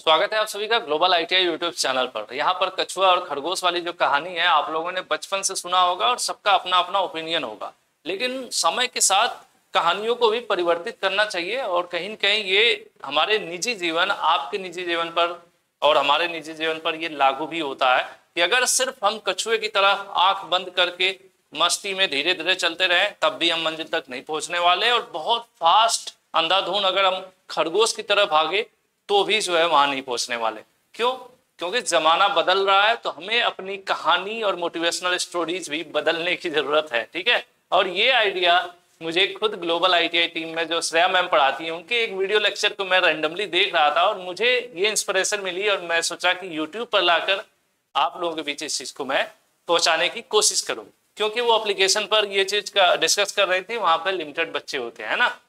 स्वागत है आप सभी का ग्लोबल आईटीआई यूट्यूब चैनल पर। यहाँ पर कछुआ और खरगोश वाली जो कहानी है आप लोगों ने बचपन से सुना होगा और सबका अपना अपना ओपिनियन होगा, लेकिन समय के साथ कहानियों को भी परिवर्तित करना चाहिए और कहीं न कहीं ये हमारे निजी जीवन, आपके निजी जीवन पर और हमारे निजी जीवन पर ये लागू भी होता है कि अगर सिर्फ हम कछुए की तरह आंख बंद करके मस्ती में धीरे धीरे चलते रहें तब भी हम मंजिल तक नहीं पहुंचने वाले, और बहुत फास्ट अंधाधुंध अगर हम खरगोश की तरह भागे तो भी जो है वहां नहीं पहुंचने वाले। क्यों? क्योंकि जमाना बदल रहा है, तो हमें अपनी कहानी और मोटिवेशनल स्टोरीज भी बदलने की जरूरत है। ठीक है, और ये आइडिया मुझे खुद ग्लोबल आईटीआई टीम में जो श्रेया मैम पढ़ाती हैं उनके एक वीडियो लेक्चर को मैं रैंडमली देख रहा था और मुझे ये इंस्पिरेशन मिली और मैं सोचा कि यूट्यूब पर लाकर आप लोगों के बीच इस चीज को मैं पहुंचाने की कोशिश करूँ, क्योंकि वो एप्लीकेशन पर ये चीज का डिस्कस कर रही थी, वहां पर लिमिटेड बच्चे होते हैं ना।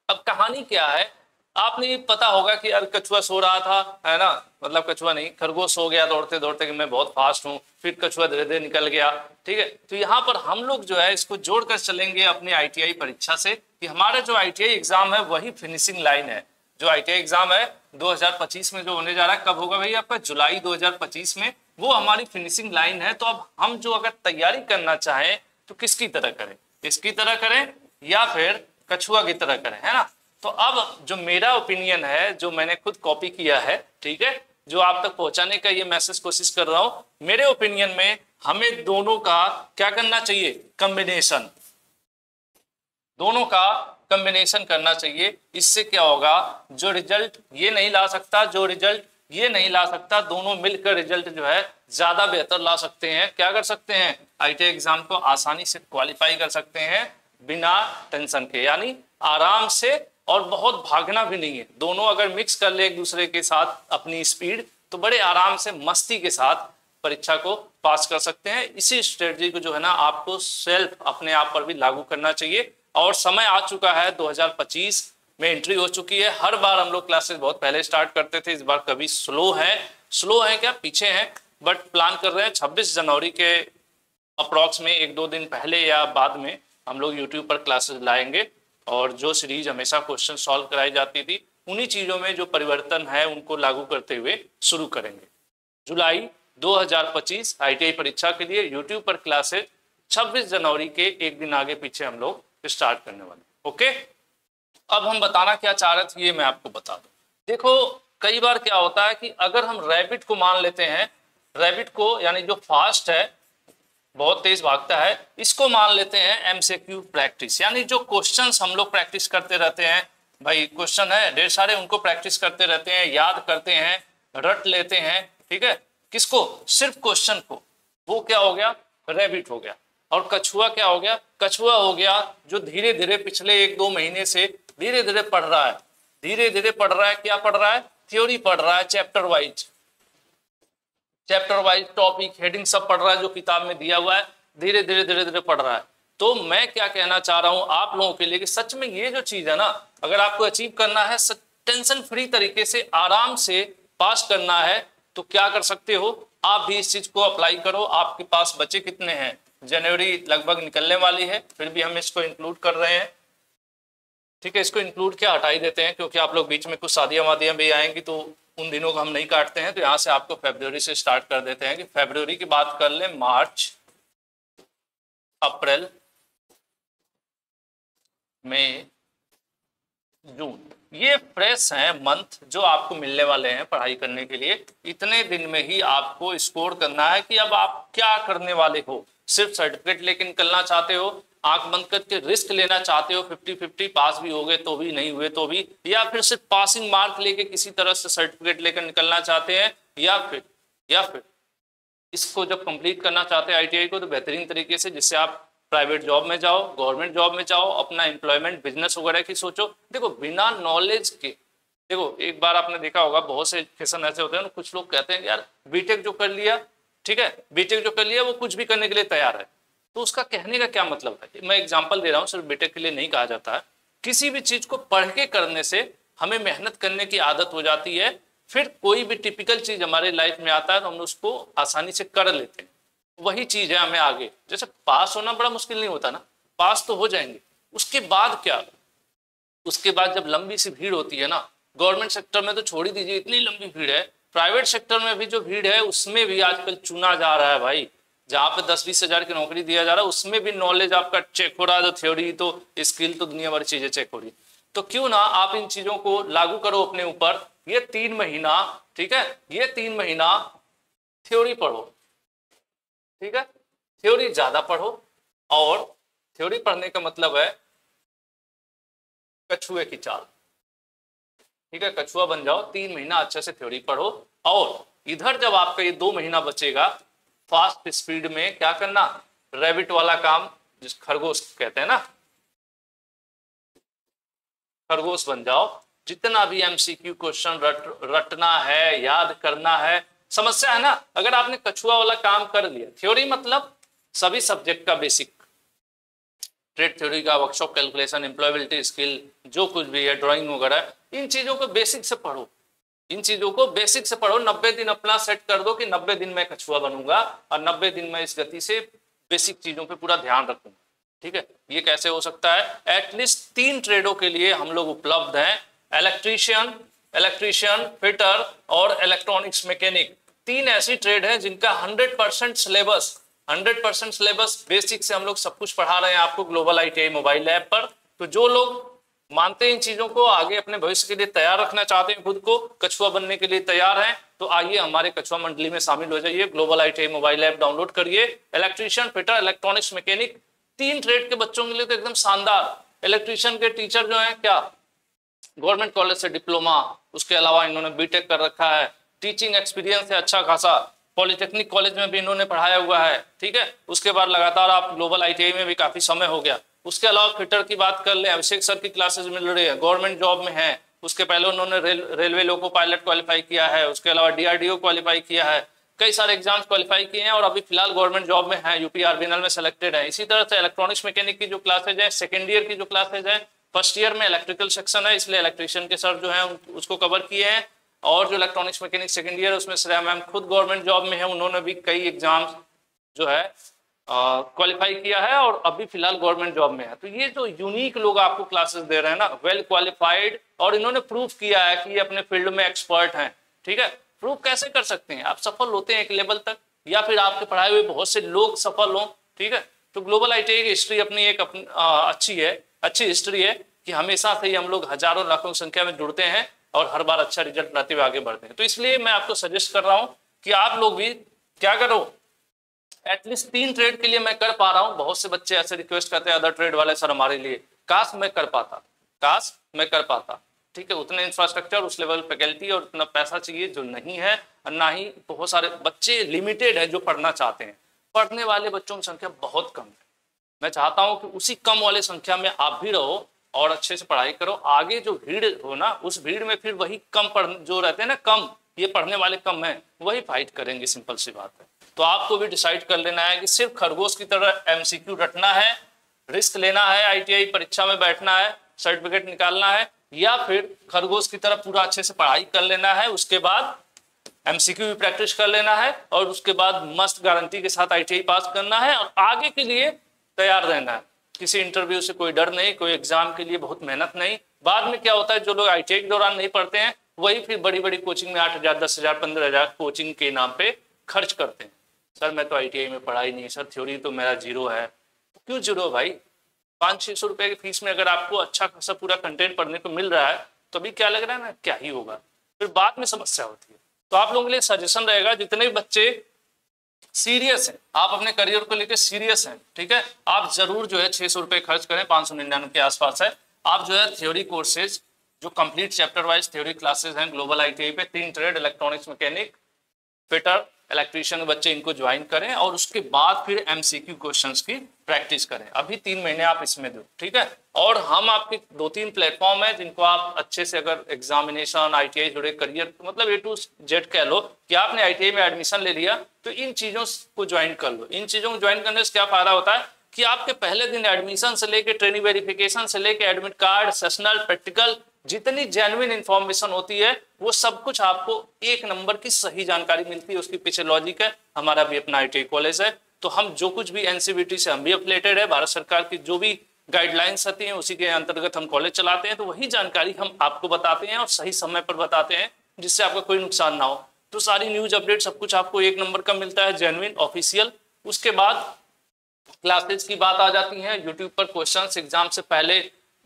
अब कहानी क्या है, आपने पता होगा कि यार कछुआ सो रहा था, है ना, मतलब कछुआ नहीं, खरगोश सो गया दौड़ते दौड़ते कि मैं बहुत फास्ट हूँ, फिर कछुआ धीरे धीरे निकल गया। ठीक है, तो यहाँ पर हम लोग जो है इसको जोड़कर चलेंगे अपनी आईटीआई परीक्षा से कि हमारा जो आईटीआई एग्जाम है वही फिनिशिंग लाइन है। जो आईटीआई एग्जाम है 2025 में जो होने जा रहा है, कब होगा भाई आपका? जुलाई 2025 में, वो हमारी फिनिशिंग लाइन है। तो अब हम जो अगर तैयारी करना चाहें तो किसकी तरह करें? इसकी तरह करें या फिर कछुआ की तरह करें, है ना। तो अब जो मेरा ओपिनियन है, जो मैंने खुद कॉपी किया है, ठीक है, जो आप तक पहुंचाने का ये मैसेज कोशिश कर रहा हूं, मेरे ओपिनियन में हमें दोनों का क्या करना चाहिए? कॉम्बिनेशन, दोनों का कॉम्बिनेशन करना चाहिए। इससे क्या होगा, जो रिजल्ट ये नहीं ला सकता, जो रिजल्ट ये नहीं ला सकता, दोनों मिलकर रिजल्ट जो है ज्यादा बेहतर ला सकते हैं। क्या कर सकते हैं? आईटीआई एग्जाम को आसानी से क्वालिफाई कर सकते हैं बिना टेंशन के, यानी आराम से, और बहुत भागना भी नहीं है। दोनों अगर मिक्स कर ले एक दूसरे के साथ अपनी स्पीड, तो बड़े आराम से मस्ती के साथ परीक्षा को पास कर सकते हैं। इसी स्ट्रेटजी को जो है ना आपको सेल्फ अपने आप पर भी लागू करना चाहिए। और समय आ चुका है, 2025 में एंट्री हो चुकी है। हर बार हम लोग क्लासेस बहुत पहले स्टार्ट करते थे, इस बार कभी स्लो है क्या, पीछे हैं, बट प्लान कर रहे हैं 26 जनवरी के अप्रॉक्स में, एक दो दिन पहले या बाद में हम लोग यूट्यूब पर क्लासेस लाएंगे। और जो सीरीज हमेशा क्वेश्चन सॉल्व कराई जाती थी, उन्हीं चीजों में जो परिवर्तन है उनको लागू करते हुए शुरू करेंगे। जुलाई 2025 आईटीआई परीक्षा के लिए यूट्यूब पर क्लासेस 26 जनवरी के एक दिन आगे पीछे हम लोग स्टार्ट करने वाले। ओके, अब हम बताना क्या चाह रहे थे ये मैं आपको बता दूं। देखो, कई बार क्या होता है कि अगर हम रैबिट को मान लेते हैं, रैबिट को यानी जो फास्ट है, बहुत तेज भागता है, इसको मान लेते हैं एमसीक्यू प्रैक्टिस, यानी जो क्वेश्चंस हम लोग प्रैक्टिस करते रहते हैं। भाई क्वेश्चन है ढेर सारे, उनको प्रैक्टिस करते रहते हैं, याद करते हैं, रट लेते हैं। ठीक है, किसको? सिर्फ क्वेश्चन को। वो क्या हो गया? रैबिट हो गया। और कछुआ क्या हो गया? कछुआ हो गया जो धीरे धीरे पिछले एक दो महीने से धीरे धीरे पढ़ रहा है, धीरे धीरे पढ़ रहा है। क्या पढ़ रहा है? थ्योरी पढ़ रहा है, चैप्टर वाइज टॉपिक हेडिंग सब पढ़ रहा है, जो किताब में दिया हुआ है, धीरे धीरे धीरे धीरे पढ़ रहा है। तो मैं क्या कहना चाह रहा हूं आप लोगों के लिए कि सच में ये जो चीज है ना, अगर आपको अचीव करना है, टेंशन फ्री तरीके से आराम से पास करना है, तो क्या कर सकते हो? आप भी इस चीज को अप्लाई करो। आपके पास बचे कितने हैं? जनवरी लगभग निकलने वाली है, फिर भी हम इसको इंक्लूड कर रहे हैं। ठीक है, इसको इंक्लूड क्या हटा ही देते हैं, क्योंकि आप लोग बीच में कुछ शादियां वादियां भी आएंगी तो उन दिनों को हम नहीं काटते हैं। तो यहाँ से आपको फरवरी से स्टार्ट कर देते हैं कि फरवरी की बात कर ले, मार्च, अप्रैल, मई, जून, ये फ्रेश हैं मंथ जो आपको मिलने वाले हैं पढ़ाई करने के लिए। इतने दिन में ही आपको स्कोर करना है कि अब आप क्या करने वाले हो। सिर्फ सर्टिफिकेट लेके निकलना चाहते हो, आंख बंद करके रिस्क लेना चाहते हो, 50-50 पास भी हो गए तो भी, नहीं हुए तो भी, या फिर सिर्फ पासिंग मार्क लेके किसी तरह से सर्टिफिकेट लेकर निकलना चाहते हैं, या फिर इसको जब कंप्लीट करना चाहते हैं आईटीआई को, तो बेहतरीन तरीके से, जिससे आप प्राइवेट जॉब में जाओ, गवर्नमेंट जॉब में जाओ, अपना एम्प्लॉयमेंट बिजनेस वगैरह की सोचो। देखो, बिना नॉलेज के, देखो एक बार आपने देखा होगा बहुत से क्वेश्चन ऐसे होते हैं ना, कुछ लोग कहते हैं कि यार बीटेक जो कर लिया, ठीक है, बीटेक जो कर लिया वो कुछ भी करने के लिए तैयार है। तो उसका कहने का क्या मतलब है? मैं एग्जांपल दे रहा हूँ, सिर्फ बीटेक के लिए नहीं कहा जाता है। किसी भी चीज को पढ़ के करने से हमें मेहनत करने की आदत हो जाती है, फिर कोई भी टिपिकल चीज हमारे लाइफ में आता है तो हम उसको आसानी से कर लेते हैं। वही चीज है हमें आगे, जैसे पास होना बड़ा मुश्किल नहीं होता ना, पास तो हो जाएंगे, उसके बाद क्या? उसके बाद जब लंबी सी भीड़ होती है ना, गवर्नमेंट सेक्टर में तो छोड़ ही दीजिए, इतनी लंबी भीड़ है। प्राइवेट सेक्टर में भी जो भीड़ है उसमें भी आजकल चुना जा रहा है भाई, जहाँ पे 10-20 हजार की नौकरी दिया जा रहा है उसमें भी नॉलेज आपका चेक हो रहा है, तो थ्योरी तो स्किल तो दुनिया भर चीजें चेक हो रही। तो क्यों ना आप इन चीजों को लागू करो अपने ऊपर। ये 3 महीना, ठीक है, ये 3 महीना थ्योरी पढ़ो, ठीक है, थ्योरी ज्यादा पढ़ो। और थ्योरी पढ़ने का मतलब है कछुए की चाल, ठीक है, कछुआ बन जाओ, 3 महीना अच्छे से थ्योरी पढ़ो। और इधर जब आपका ये 2 महीना बचेगा, फास्ट स्पीड में क्या करना, रैबिट वाला काम, जिस खरगोश कहते हैं ना, खरगोश बन जाओ। जितना भी एमसीक्यू क्वेश्चन रटना है, याद करना है, समस्या है ना, अगर आपने कछुआ वाला काम कर लिया, थ्योरी मतलब सभी सब्जेक्ट का बेसिक, ट्रेड थ्योरी का, वर्कशॉप कैलकुलेशन, एम्प्लॉयबिलिटी स्किल, जो कुछ भी है, ड्राइंग वगैरह, इन चीजों को बेसिक से पढ़ो, इन चीजों को बेसिक से पढ़ो। 90 दिन अपना सेट कर दो कि 90 दिन में कछुआ बनूंगा और 90 दिन में इस गति से बेसिक चीजों पे पूरा ध्यान रखूंगा, ठीक है। ये कैसे हो सकता है, एटलीस्ट 3 ट्रेडों के लिए हम लोग उपलब्ध हैं, इलेक्ट्रीशियन, फिटर और इलेक्ट्रॉनिक्स मैकेनिक। 3 ऐसी ट्रेड हैं जिनका 100% सिलेबस बेसिक से हम लोग सब कुछ पढ़ा रहे हैं आपको ग्लोबल ITI मोबाइल ऐप पर। तो जो लोग मानते हैं इन चीजों को, आगे अपने भविष्य के लिए तैयार रखना चाहते हैं, खुद को कछुआ बनने के लिए तैयार हैं, तो आइए हमारे कछुआ मंडली में शामिल हो जाइए। Global ITI mobile app download करिए। Electrician, fitter, electronics mechanic, 3 trade के बच्चों के लिए तो एकदम शानदार। इलेक्ट्रीशियन के टीचर जो है क्या गवर्नमेंट कॉलेज से डिप्लोमा, उसके अलावा इन्होंने बीटेक कर रखा है, टीचिंग एक्सपीरियंस है अच्छा खासा, पॉलिटेक्निक कॉलेज में भी इन्होंने पढ़ाया हुआ है, ठीक है। उसके बाद लगातार आप ग्लोबल ITI में भी काफी समय हो गया। उसके अलावा फिटर की बात कर ले, अभिषेक सर की क्लासेस मिल रही है, गवर्नमेंट जॉब में है। उसके पहले उन्होंने रेलवे लोको पायलट क्वालिफाई किया है, उसके अलावा DRDO क्वालिफाई किया है, कई सारे एग्जाम्स क्वालिफाई किए हैं और अभी फिलहाल गवर्नमेंट जॉब में है, UP RBNL में सेलेक्टेड है। इसी तरह से इलेक्ट्रॉनिक्स मैकेनिक की जो क्लासेज है, सेकेंड ईयर की जो क्लासेज है, फर्स्ट ईयर में इलेक्ट्रिकल सेक्शन है, इसलिए इलेक्ट्रिशियन के सर जो है उसको कवर किए हैं। और जो इलेक्ट्रॉनिक्स मैकेनिक सेकेंड ईयर, उसमें श्रेया मैम खुद गवर्नमेंट जॉब में है, उन्होंने भी कई एग्जाम्स जो है क्वालिफाई किया है और अभी फिलहाल गवर्नमेंट जॉब में है। तो ये जो यूनिक लोग आपको क्लासेस दे रहे हैं ना, वेल क्वालिफाइड, और इन्होंने प्रूफ किया है कि ये अपने फील्ड में एक्सपर्ट हैं, ठीक है। प्रूफ कैसे कर सकते हैं, आप सफल होते हैं एक लेवल तक, या फिर आपके पढ़ाए हुए बहुत से लोग सफल हों, ठीक है। तो ग्लोबल ITI की हिस्ट्री अपनी एक अच्छी हिस्ट्री है कि हमेशा से ही हम लोग हजारों लाखों की संख्या में जुड़ते हैं और हर बार अच्छा रिजल्ट लाते हुए आगे बढ़ते हैं। तो इसलिए मैं आपको सजेस्ट कर रहा हूं कि आप लोग भी क्या करो, एटलीस्ट 3 ट्रेड के लिए मैं कर पा रहा हूं। बहुत से बच्चे ऐसे रिक्वेस्ट करते हैं अदर ट्रेड वाले, सर हमारे लिए काश मैं कर पाता, ठीक है। उतने इंफ्रास्ट्रक्चर, उस लेवल फैकल्टी और उतना पैसा चाहिए जो नहीं है, और ना ही बहुत सारे बच्चे लिमिटेड है जो पढ़ना चाहते हैं। पढ़ने वाले बच्चों की संख्या बहुत कम है। मैं चाहता हूं कि उसी कम वाले संख्या में आप भी रहो और अच्छे से पढ़ाई करो। आगे जो भीड़ हो ना, उस भीड़ में फिर वही जो रहते हैं ना, कम, ये पढ़ने वाले कम हैं, वही फाइट करेंगे, सिंपल सी बात है। तो आपको भी डिसाइड कर लेना है कि सिर्फ खरगोश की तरह MCQ रटना है, रिस्क लेना है, ITI परीक्षा में बैठना है, सर्टिफिकेट निकालना है, या फिर खरगोश की तरह पूरा अच्छे से पढ़ाई कर लेना है, उसके बाद MCQ भी प्रैक्टिस कर लेना है, और उसके बाद मस्त गारंटी के साथ ITI पास करना है और आगे के लिए तैयार रहना है। किसी इंटरव्यू से कोई डर नहीं, कोई एग्जाम के लिए बहुत मेहनत नहीं। बाद में क्या होता है, जो लोग ITI के दौरान नहीं पढ़ते हैं वही फिर बड़ी बड़ी कोचिंग में 8,000, 10,000, 15,000 कोचिंग के नाम पे खर्च करते हैं। सर मैं तो ITI में पढ़ा ही नहीं, सर थ्योरी तो मेरा 0 है। तो क्यों 0 भाई, 500-600 रुपए की फीस में अगर आपको अच्छा खासा पूरा कंटेंट पढ़ने को मिल रहा है तो अभी क्या लग रहा है ना, क्या ही होगा, फिर बाद में समस्या होती है। तो आप लोगों के लिए सजेशन रहेगा, जितने भी बच्चे सीरियस हैं, आप अपने करियर को लेकर सीरियस हैं, ठीक है, आप जरूर जो है 600 रुपए खर्च करें, 599 के आसपास है। आप जो है थ्योरी कोर्सेज, जो complete chapter wise theory classes हैं ग्लोबल ITI पे, 3 trade, electronics mechanic, fitter, electrician बच्चे, इनको ज्वाइन करें और उसके बाद फिर MCQ क्वेश्चंस की प्रैक्टिस करें। अभी 3 महीने आप इसमें दो, ठीक है। और हम आपके 2-3 प्लेटफॉर्म है जिनको आप अच्छे से, अगर एग्जामिनेशन, ITI जुड़े करियर, मतलब A to Z कह लो कि आपने ITI में एडमिशन ले लिया तो इन चीजों को ज्वाइन कर लो। इन चीजों को ज्वाइन करने से क्या फायदा होता है कि आपके पहले दिन एडमिशन से लेके ट्रेनिंग वेरिफिकेशन से लेके एडमिट कार्ड, सेशनल, प्रैक्टिकल, जितनी जेन्युइन इंफॉर्मेशन होती है वो सब कुछ आपको एक नंबर की सही जानकारी मिलती है। उसके पीछे लॉजिक है। हमारा भी अपना ITI कॉलेज है, तो हम जो कुछ भी NCVT से हम भी अपलेटेड है, भारत सरकार की जो भी गाइडलाइंस आती हैं, उसी के अंतर्गत हम कॉलेज चलाते हैं, तो वही जानकारी हम आपको बताते हैं और सही समय पर बताते हैं, जिससे आपका कोई नुकसान ना हो। तो सारी न्यूज अपडेट सब कुछ आपको एक नंबर का मिलता है, जेन्युइन, ऑफिशियल। उसके बाद क्लासेज की बात आ जाती है। यूट्यूब पर क्वेश्चंस एग्जाम से पहले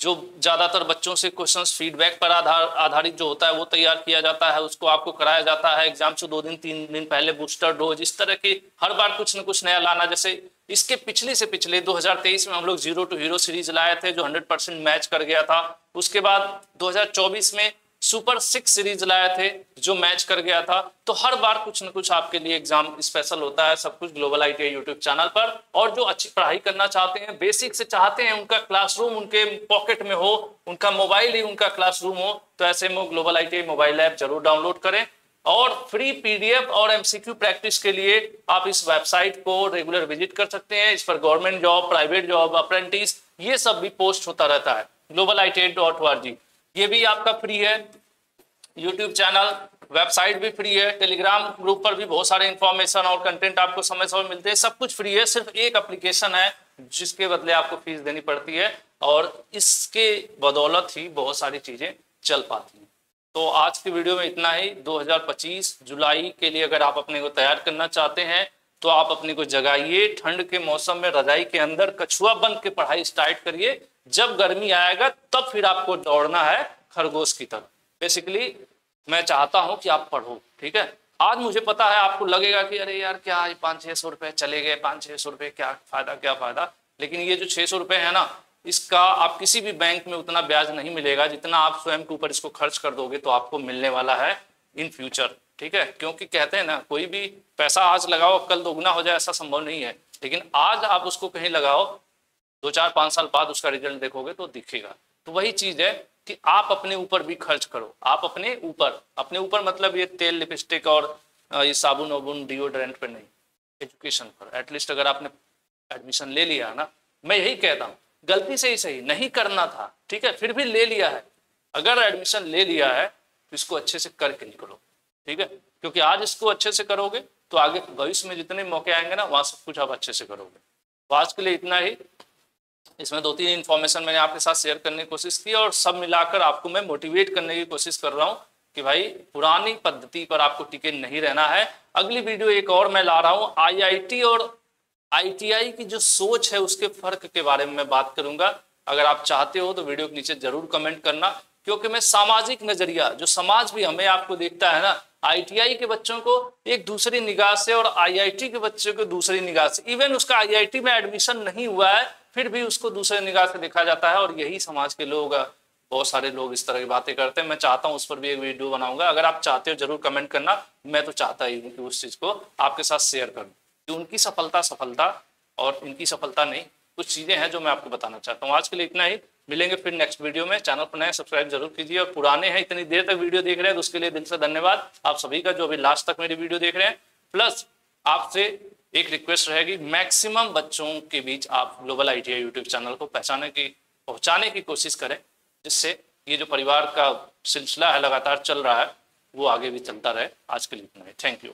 जो ज्यादातर बच्चों से क्वेश्चंस फीडबैक पर आधारित जो होता है वो तैयार किया जाता है, उसको आपको कराया जाता है एग्जाम से 2 दिन 3 दिन पहले, बूस्टर डोज, इस तरह की हर बार कुछ न कुछ नया लाना। जैसे इसके पिछले से पिछले 2023 में हम लोग जीरो टू हीरो सीरीज लाए थे जो 100% मैच कर गया था। उसके बाद 2024 में सुपर 6 सीरीज लाए थे जो मैच कर गया था। तो हर बार कुछ न कुछ आपके लिए एग्जाम स्पेशल होता है, सब कुछ ग्लोबल ITI यूट्यूब चैनल पर। और जो अच्छी पढ़ाई करना चाहते हैं, बेसिक से चाहते हैं उनका क्लासरूम उनके पॉकेट में हो, उनका मोबाइल ही उनका क्लासरूम हो, तो ऐसे में ग्लोबल ITI मोबाइल ऐप जरूर डाउनलोड करें। और फ्री PDF और MCQ प्रैक्टिस के लिए आप इस वेबसाइट को रेगुलर विजिट कर सकते हैं। इस पर government job, private job, apprentice, ये सब भी पोस्ट होता रहता है। globaliti.org ये भी आपका फ्री है। यूट्यूब चैनल, वेबसाइट भी फ्री है। टेलीग्राम ग्रुप पर भी बहुत सारे इंफॉर्मेशन और कंटेंट आपको समय समय मिलते हैं, सब कुछ फ्री है। सिर्फ एक एप्लीकेशन है जिसके बदले आपको फीस देनी पड़ती है, और इसके बदौलत ही बहुत सारी चीजें चल पाती हैं। तो आज की वीडियो में इतना ही। 2025 जुलाई के लिए अगर आप अपने को तैयार करना चाहते हैं तो आप अपने को जगाइए, ठंड के मौसम में रजाई के अंदर कछुआ बन के पढ़ाई स्टार्ट करिए। जब गर्मी आएगा तब फिर आपको दौड़ना है खरगोश की तरह। बेसिकली मैं चाहता हूं कि आप पढ़ो, ठीक है। आज मुझे पता है आपको लगेगा कि अरे यार क्या 500-600 रुपए चले गए, 500-600 रुपए क्या फायदा। लेकिन ये जो 600 रुपए है ना, इसका आप किसी भी बैंक में उतना ब्याज नहीं मिलेगा जितना आप स्वयं के ऊपर इसको खर्च कर दोगे तो आपको मिलने वाला है इन फ्यूचर, ठीक है। क्योंकि कहते हैं ना, कोई भी पैसा आज लगाओ कल दोगुना हो जाए, ऐसा संभव नहीं है। लेकिन आज आप उसको कहीं लगाओ, 2-4-5 साल बाद उसका रिजल्ट देखोगे तो दिखेगा। तो वही चीज है कि आप अपने ऊपर भी खर्च करो। आप अपने ऊपर मतलब ये तेल, लिपस्टिक और ये साबुन वाबुन, डिओड्रेंट पे नहीं, एजुकेशन पर। एटलीस्ट अगर आपने एडमिशन ले लिया ना, मैं यही कहता हूँ, गलती से ही सही, नहीं करना था, ठीक है, फिर भी ले लिया है। अगर एडमिशन ले लिया है तो इसको अच्छे से करके निकलो, ठीक है। क्योंकि आज इसको अच्छे से करोगे तो आगे भविष्य में जितने मौके आएंगे ना, वहां सब कुछ आप अच्छे से करोगे। तो आज के लिए इतना ही। इसमें 2-3 इन्फॉर्मेशन मैंने आपके साथ शेयर करने की कोशिश की, और सब मिलाकर आपको मैं मोटिवेट करने की कोशिश कर रहा हूँ कि भाई पुरानी पद्धति पर आपको टिके नहीं रहना है। अगली वीडियो एक और मैं ला रहा हूँ, IIT और ITI की जो सोच है उसके फर्क के बारे में मैं बात करूंगा। अगर आप चाहते हो तो वीडियो के नीचे जरूर कमेंट करना, क्योंकि मैं सामाजिक नजरिया, जो समाज भी हमें आपको देखता है ना, ITI के बच्चों को एक दूसरी निगाह से और IIT के बच्चों को दूसरी निगाह से, इवन उसका IIT में एडमिशन नहीं हुआ है फिर भी उसको दूसरे निगाह से देखा जाता है। और यही समाज के लोग, बहुत सारे लोग इस तरह की बातें करते हैं। मैं चाहता हूं उस पर भी एक वीडियो बनाऊंगा, अगर आप चाहते हो जरूर कमेंट करना। मैं तो चाहता ही हूँ कि उस चीज को आपके साथ शेयर करूँ, कि उनकी सफलता और इनकी सफलता नहीं, कुछ चीजें हैं जो मैं आपको बताना चाहता हूँ। आज के लिए इतना ही, मिलेंगे फिर नेक्स्ट वीडियो में। चैनल पर नए सब्सक्राइब जरूर कीजिए, और पुराने हैं इतनी देर तक वीडियो देख रहे हैं तो उसके लिए दिल से धन्यवाद आप सभी का, जो अभी लास्ट तक मेरी वीडियो देख रहे हैं। प्लस आपसे एक रिक्वेस्ट रहेगी, मैक्सिमम बच्चों के बीच आप ग्लोबल ITI यूट्यूब चैनल को पहुंचाने की कोशिश करें, जिससे ये जो परिवार का सिलसिला है लगातार चल रहा है वो आगे भी चलता रहे। आज के लिए इतना ही, थैंक यू।